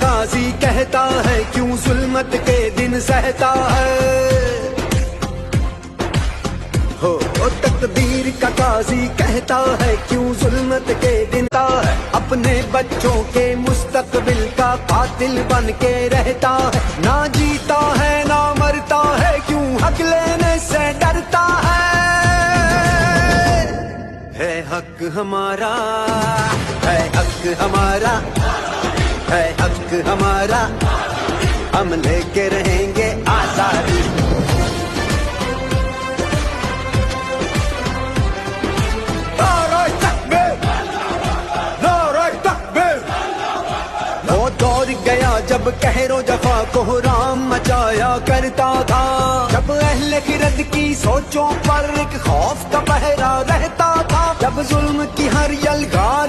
قاضی کہتا ہے کیوں ظلمت کے دن سہتا ہے ہو تقدیر کا قاضی کہتا ہے کیوں ظلمت کے دن ہے اپنے بچوں کے مستقبل کا قاتل بن کے رہتا ہے نہ جیتا ہے نہ مرتا ہے کیوں حق لینے سے ڈرتا ہے حق ہمارا ہے حق ہمارا ہے حق ہمارا ہم لے کے رہیں گے آزادی گیا جب قہر و جفا کوہرام مچایا کرتا تھا جب اہل خرد کی سوچوں پر ایک خوف کا پہرا رہتا تھا جب ظلم کی ہر یلغار